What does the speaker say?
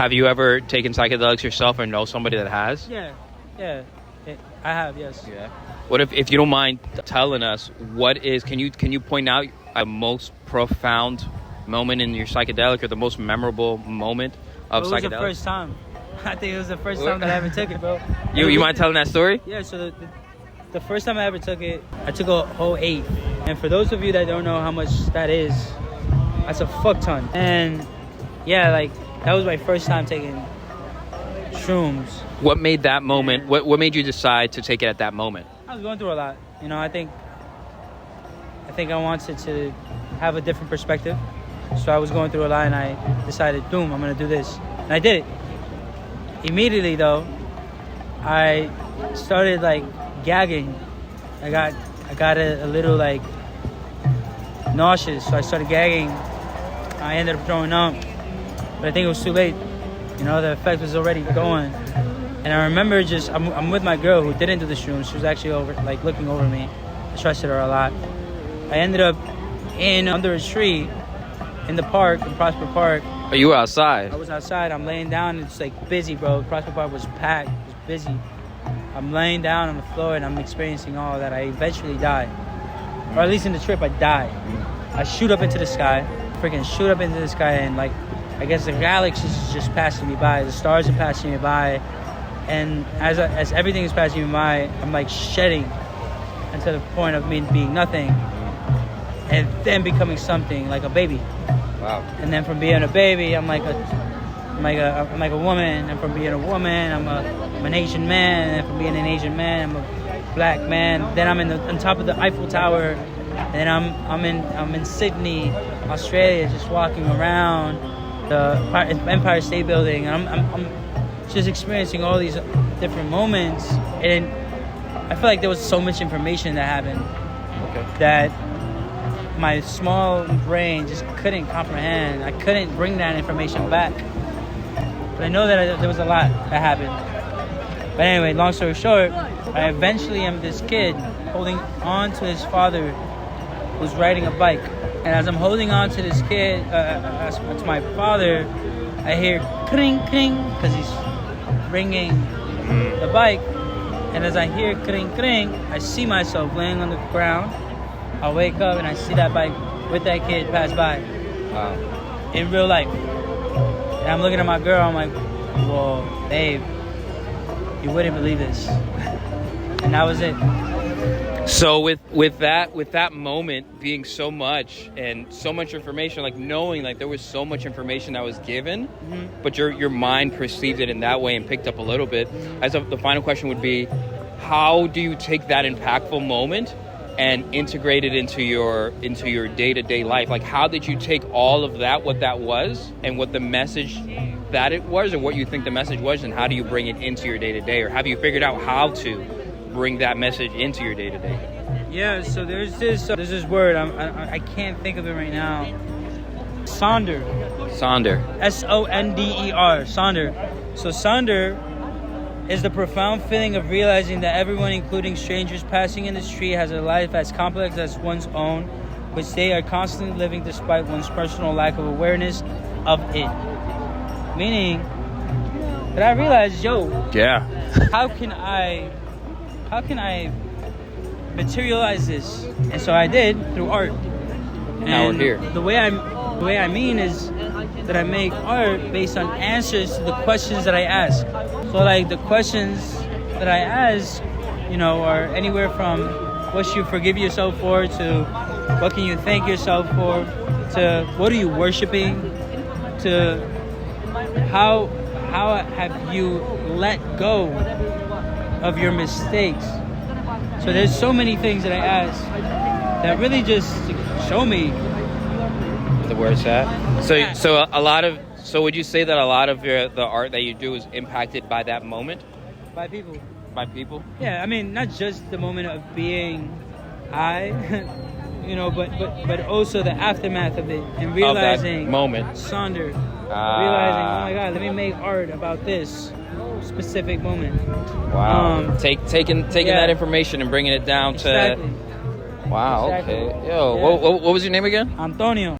Have you ever taken psychedelics yourself or know somebody that has? Yeah, I have, yes. Yeah. What if you don't mind telling us can you point out a most profound moment in your psychedelic or the most memorable moment of psychedelics? It was the first time. I think it was the first time that I ever took it, bro. You mind telling that story? Yeah, so the first time I ever took it, I took a whole 8. And for those of you that don't know how much that is, that's a fuck ton. And yeah, like that was my first time taking shrooms. What made that moment? What made you decide to take it at that moment? I was going through a lot. You know, I think I wanted to have a different perspective. So I was going through a lot and I decided, boom, I'm gonna do this. And I did it. Immediately though, I started like gagging. I got a little like nauseous, so I started gagging. I ended up throwing up, but I think it was too late. You know, the effect was already going. And I remember I'm with my girl who didn't do the shrooms. She was actually looking over me. I trusted her a lot. I ended up under a tree in the park, in Prosper Park. Oh, you were outside? I was outside. I'm laying down. It's like busy, bro. Prosper Park was packed. It was busy. I'm laying down on the floor and I'm experiencing all of that. I eventually die. Or at least in the trip, I die. I shoot up into the sky. Freaking shoot up into the sky and like, I guess the galaxies is just passing me by. The stars are passing me by. And as everything is passing me by, I'm like shedding until the point of me being nothing. And then becoming something, like a baby. Wow. And then from being a baby, I'm like a woman. And from being a woman, I'm an Asian man. And from being an Asian man, I'm a black man. Then I'm on top of the Eiffel Tower. And I'm in Sydney, Australia, just walking around the Empire State Building. And I'm just experiencing all these different moments. And I feel like there was so much information that happened that my small brain just couldn't comprehend. I couldn't bring that information back. But I know that there was a lot that happened. But anyway, long story short, I eventually am this kid holding on to his father who's riding a bike. And as I'm holding on to this kid, to my father, I hear kring kring because he's ringing the bike. And as I hear kring kring, I see myself laying on the ground. I wake up and I see that bike with that kid pass by. Wow. In real life. And I'm looking at my girl, I'm like, whoa, babe, you wouldn't believe this. And that was it. So with that moment being so much and so much information, like knowing like there was so much information that was given, but your mind perceived it in that way and picked up a little bit. The final question would be, how do you take that impactful moment and integrate it into your day-to-day life? Like, how did you take all of that, what that was, and what the message that it was, and what you think the message was, and how do you bring it into your day-to-day? Or have you figured out how to bring that message into your day-to-day? Yeah, so there's this word, I can't think of it right now. Sonder. S-O-N-D-E-R, Sonder. So Sonder is the profound feeling of realizing that everyone, including strangers passing in the street, has a life as complex as one's own, which they are constantly living despite one's personal lack of awareness of it. Meaning that I realized, how can I materialize this? And so I did through art. And now we're here. The way I mean is that I make art based on answers to the questions that I ask. So like the questions that I ask, are anywhere from what should you forgive yourself for, to what can you thank yourself for, to what are you worshiping, to how have you let go of your mistakes. So there's so many things that I ask that really just show me where it's at. So would you say that a lot of the art that you do is impacted by that moment? By people. By people? Yeah, I mean, not just the moment of being high, but also the aftermath of it, and realizing of that moment. Sonder, realizing, oh my God, let me make art about this specific moment. Wow. Taking that information and bringing it down to. Exactly. Wow. Exactly. Okay. Yo, Yeah. what was your name again? Antonio.